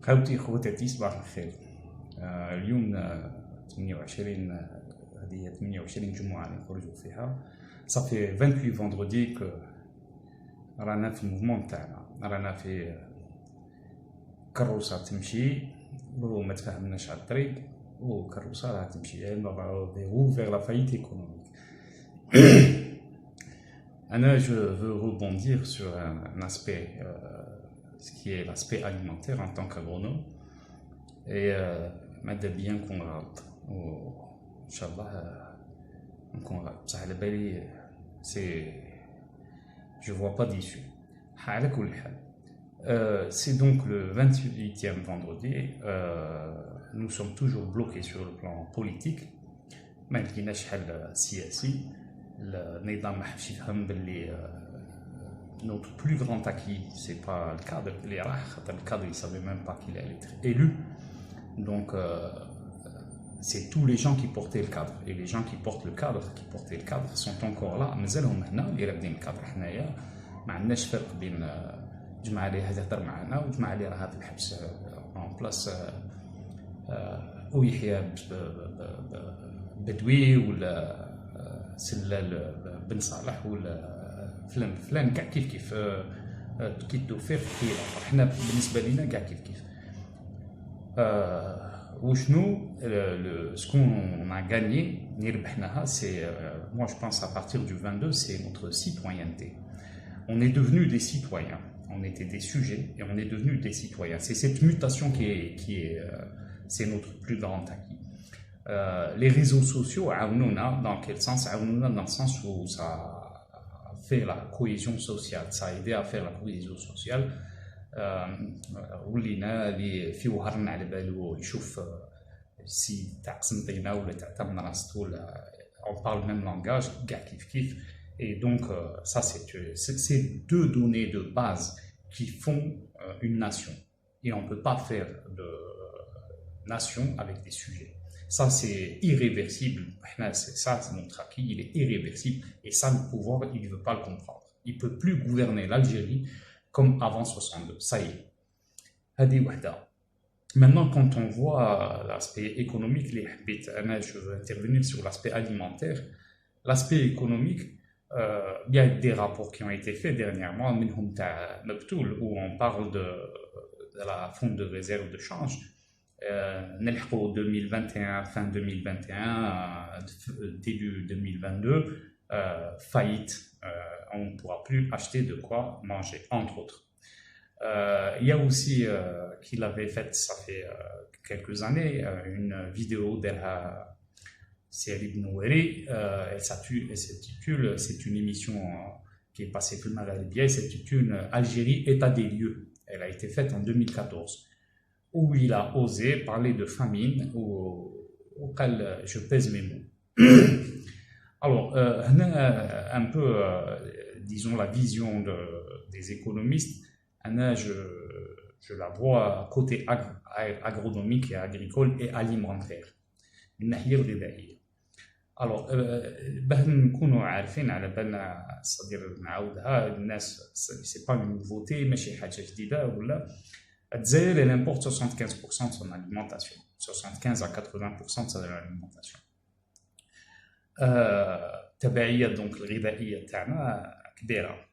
خوتي خواتاتي صباح الخير. اليوم 28 هذه 28 جمعة اللي نخرجوا فيها. صافي 28 فوندردي كو رانا في الموفمون تاعنا، رانا في كروسة تمشي وما تفهمناش على الطريق، وكروسة راها تمشي فيغو فيغ لا فايت ايكونوميك. Je veux rebondir sur un aspect, ce qui est l'aspect alimentaire en tant qu'agronome. Et ماذا بيان كون غلط، وإن شاء الله نكون غلط، بصح على بالي je vois pas d'issue. على كل حال، c'est donc le 28e vendredi. Nous sommes toujours bloqués sur le plan politique. ما لقيناش حل سياسي. النظام ما حبش يفهم باللي notre plus grand acquis c'est pas le cadre اللي راح، خاطر le cadre il savait même pas qu'il allait être élu. Donc c'est tous les gens qui portaient le cadre, et les gens qui portent le cadre, qui portaient le cadre sont encore là. مازالهم هنا اللي راكدين الكادر. حنايا ما عندناش فرق بين جماعه اللي تهضر معنا وجماعه اللي راها في الحبس اون بلاص ويحيى بدوي ولا سلال بن صالح ولا فلان كاع كيف كي توفيق كي حنا بالنسبه لينا كاع كيف وشنو سكون on a gagné اللي ربحناها. c'est moi je pense à partir du 22 c'est notre citoyenneté. On est devenus des citoyens, on était des sujets et on est devenus des citoyens. C'est cette mutation qui est c'est notre plus grand acquis. Les réseaux sociaux عاونونا dans quel sens؟ عاونونا dans le sens où ça a fait la cohésion sociale, ça a aidé à faire la cohésion sociale. ولينا اللي في وهرنا على بالو يشوف السيد تاع قسنطينه ولا تاع منراست ولا on parle même langage كاع كيف. Et donc ça c'est deux données de base qui font une nation, et on ne peut pas faire de nation avec des sujets. Ça c'est irréversible. Ça c'est notre acquis, il est irréversible, et ça le pouvoir il ne veut pas le comprendre. Il ne peut plus gouverner l'Algérie comme avant 62, ça y est. Hadi wahda. Maintenant, quand on voit l'aspect économique, je veux intervenir sur l'aspect alimentaire. L'aspect économique, il y a des rapports qui ont été faits dernièrement, où on parle de la fonds de réserve de change. Nelhko 2021, fin 2021, début 2022, faillite. On ne pourra plus acheter de quoi manger, entre autres. Il y a aussi qu'il avait fait, ça fait quelques années, une vidéo de Seri Bnoueri. Elle s'intitule, c'est une émission qui est passée plus mal à l'Ibia, elle s'intitule Algérie, état des lieux. Elle a été faite en 2014, où il a osé parler de famine, auquel je pèse mes mots. Alors, un peu, disons, la vision des économistes, je la vois côté agronomique et agricole et alimentaire. Alors, نكونوا عارفين على بالنا صدير نعاودها الناس c'est pas une nouveauté ماشي حاجة جديدة ولا. الجزائر elle importe 75% de son alimentation, 75 à 80% de son alimentation. التبعية دونك الغذائية تاعنا كبيرة.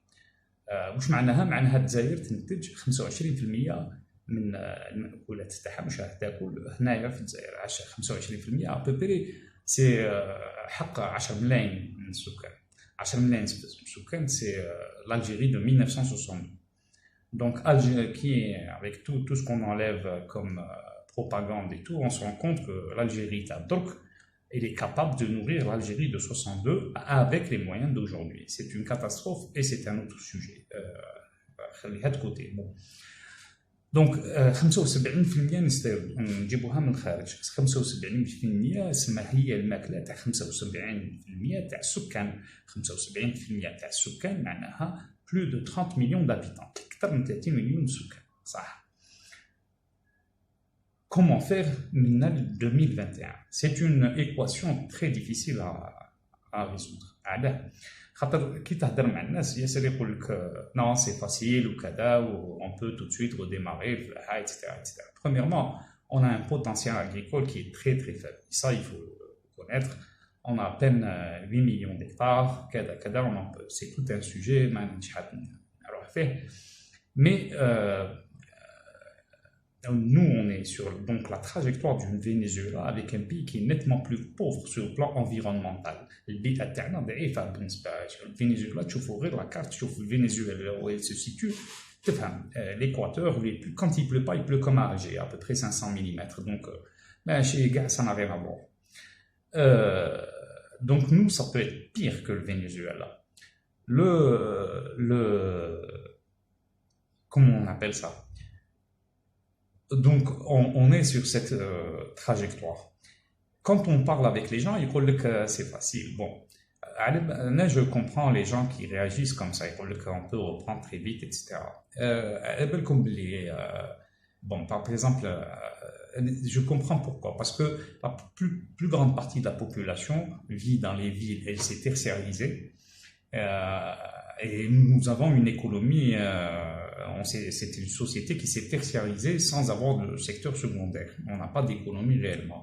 واش معناها؟ معناها الجزائر تنتج 25% من المأكولات تاعها، مش راح تاكل هنايا في الجزائر 25% ابوبري. سي حق 10 ملايين من السكان، 10 ملايين من السكان. سي l'Algérie de 1960. Donc qui avec tout ce qu'on enlève comme propagande et tout, on se rend compte que l'Algérie donc elle est capable de nourrir l'Algérie de 62 avec les moyens d'aujourd'hui. C'est une catastrophe et c'est un autre sujet. De côté. Bon. Donc 75% نجيبوها من الخارج. 75% اسمها هي الماكله تاع 75% تاع السكان. 75% تاع السكان معناها plus de 30 millions d'habitants. أكثر من 30 مليون سكان، صح. Comment faire maintenant 2021? C'est une équation très difficile à résoudre. علاه خاطر كي تهضر مع الناس ياسر يقول لك non c'est facile ou كذا ou on peut tout de suite redémarrer etc etc. Premièrement, on a un potentiel agricole qui est très très faible. Ça il faut le connaître. On a à peine 8 millions d'hectares كذا كذا, c'est tout un sujet ما عنديش حد نروح فيه. Mais nous, on est sur donc, la trajectoire du Venezuela avec un pays qui est nettement plus pauvre sur le plan environnemental. Le Venezuela, tu vois la carte, tu vois le Venezuela où il se situe. L'équateur, quand il pleut pas, il pleut comme à Alger, à peu près 500 mm. Donc, chez les gars, ça n'a rien à voir. Donc, nous, ça peut être pire que le Venezuela. Comment on appelle ça? Donc, on est sur cette trajectoire. Quand on parle avec les gens, ils disent que c'est facile. Bon, là, je comprends les gens qui réagissent comme ça. Ils disent qu'on peut reprendre très vite, etc. Bon, par exemple, je comprends pourquoi. Parce que la plus grande partie de la population vit dans les villes. Elle s'est tertiarisée. Et nous avons une économie... c'est une société qui s'est tertiarisée sans avoir de secteur secondaire. On n'a pas d'économie réellement.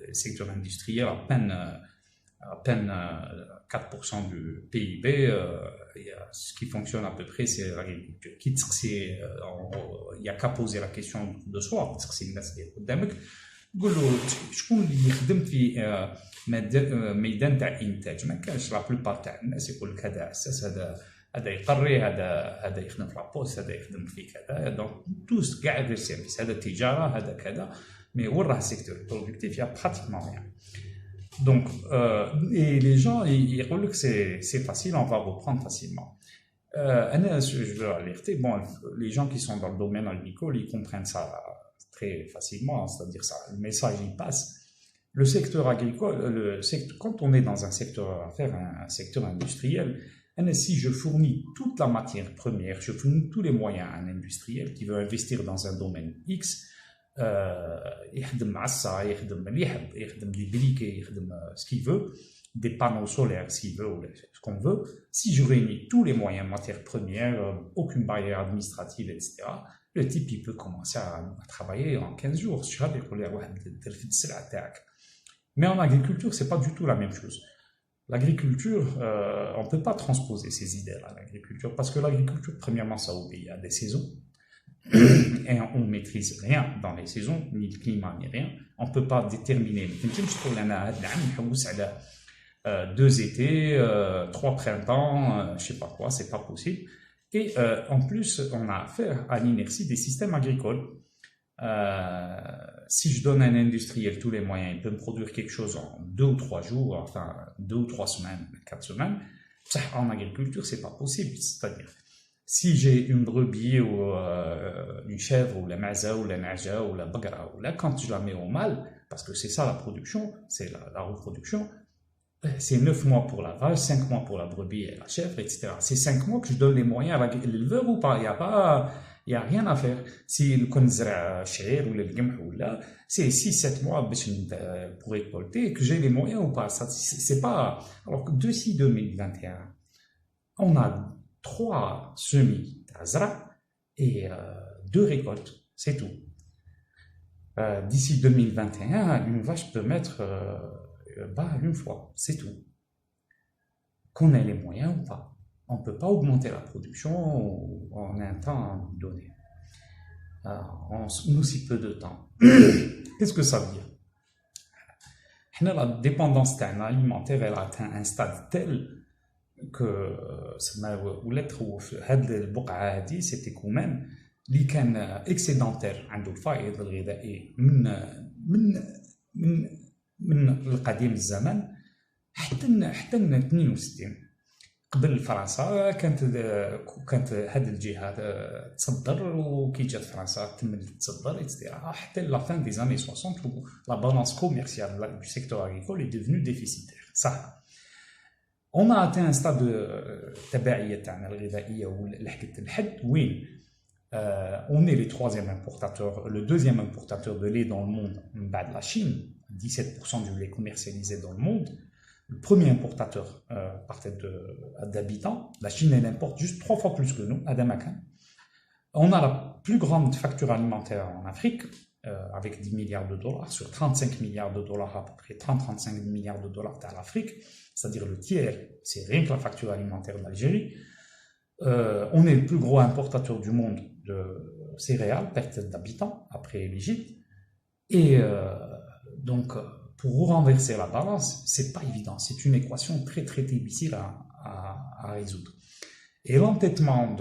Le secteur industriel, à peine 4% du PIB. Ce qui fonctionne à peu près, c'est l'agriculture. Il n'y a qu'à poser la question de soi. C'est une قول له شكون اللي يخدم في ميدان تاع الانتاج. ما كانش لا بلوبار تاع الناس يقول لك هذا اساس هذا يقري هذا يخدم في لابوست هذا يخدم في كذا. دونك توس كاع غير سيرفيس. هذا تجاره هذا كذا. مي وين راه السيكتور برودكتيف يا براتيكمون ريان. Donc les gens ils يقول لك c'est facile, on va reprendre facilement. Je veux alerter, bon, les gens qui sont dans le domaine agricole, ils comprennent ça très facilement, c'est-à-dire ça, le message il passe. Le secteur agricole, quand on est dans un secteur à faire un secteur industriel, si je fournis toute la matière première, je fournis tous les moyens à un industriel qui veut investir dans un domaine X, يخدم عصا يخدم اللي يحب يخدم des briquets يخدم ce qu'il veut, des panneaux solaires s'il veut, ou ce qu'on veut. Si je réunis tous les moyens, matières premières, aucune barrière administrative, etc., le type il peut commencer à travailler en 15 jours. Mais en agriculture, c'est pas du tout la même chose. L'agriculture, on peut pas transposer ces idées-là à l'agriculture, parce que l'agriculture, premièrement, ça obéit à des saisons. Et on maîtrise rien dans les saisons, ni le climat, ni rien. On peut pas déterminer. 2 étés, 3 printemps, je sais pas quoi, c'est pas possible. Et en plus, on a affaire à l'inertie des systèmes agricoles. Si je donne à un industriel tous les moyens, il peut me produire quelque chose en 2 ou 3 jours, enfin 2 ou 3 semaines, 4 semaines. En agriculture, c'est pas possible. C'est-à-dire, si j'ai une brebis ou une chèvre ou la maza ou la naja ou la bagra, ou là, quand je la mets au mâle, parce que c'est ça la production, c'est la reproduction, c'est 9 mois pour la vache, 5 mois pour la brebis et la chèvre, etc. C'est 5 mois que je donne les moyens à l'éleveur ou pas. Il n'y a rien à faire. Si le konzra chèvre ou le gmh ou là, c'est 6-7 mois pour récolter que j'ai les moyens ou pas. Ça, c'est pas. Alors que d'ici 2021, on a 3 semis d'azra et 2 récoltes. C'est tout. D'ici 2021, une vache peut mettre une fois, c'est tout. Qu'on ait les moyens ou pas. On ne peut pas augmenter la production en un temps donné. En aussi peu de temps. Qu'est-ce que ça veut dire? La dépendance alimentaire, elle a atteint un stade tel que c'était quand même اللي كان اكسيدونتير عنده الفائض الغذائي من القديم الزمن حتى 62 قبل فرنسا كانت هذه الجهه تصدر وكي جات فرنسا تمت تصدر etc. حتى لا فان دي زاني 60 لا بالانس كوميرسيال du secteur agricole est devenue déficitaire. صح. On a atteint un stade de تبعية تاعنا الغذائيه ولحقت الحد وين on est les 3e importateurs, le 2e importateur de lait dans le monde, بعد la Chine, 17% du lait commercialisé dans le monde. le premier importateur par tête d'habitants. La Chine, elle importe juste 3 fois plus que nous, à Damakan. On a la plus grande facture alimentaire en Afrique, avec 10 milliards de dollars, sur 35 milliards de dollars, à peu près 30-35 milliards de dollars à l'Afrique, c'est-à-dire le tiers, c'est rien que la facture alimentaire d'Algérie. On est le plus gros importateur du monde de céréales par tête d'habitants, après l'Égypte. Et donc, pour renverser la balance, c'est pas évident. C'est une équation très très difficile à résoudre. Et l'entêtement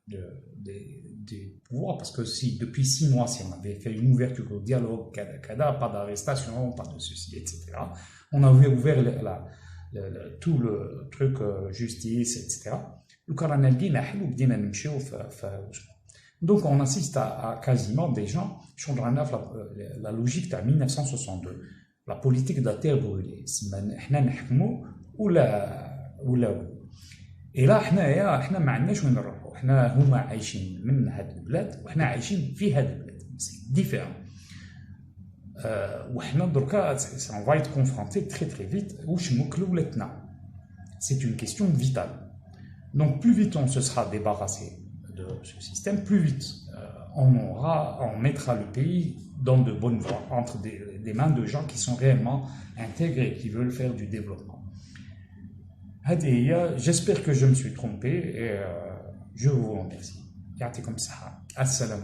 des pouvoirs, parce que si depuis 6 mois, si on avait fait une ouverture au dialogue, pas d'arrestation, pas de ceci, etc., on avait ouvert tout le truc justice, etc. Donc on assiste à quasiment des gens qui sont dans la logique de 1962, la politique de la terre brûlée. Et là احنا ما عندناش وين نروحوا، احنا هما عايشين من هاد البلاد وحنا عايشين في هاد البلاد، سي ديفيرون. وحنا دركا on va être confronté très très vite واش نوكلوا ولادنا. C'est une question vitale. Donc plus vite on se sera débarrassé de ce système, plus vite on mettra le pays dans de bonnes voies, entre des mains de gens qui sont réellement intégrés, qui veulent faire du développement. J'espère que je me suis trompé et je vous remercie. Ya'tikum saha. Assalamu.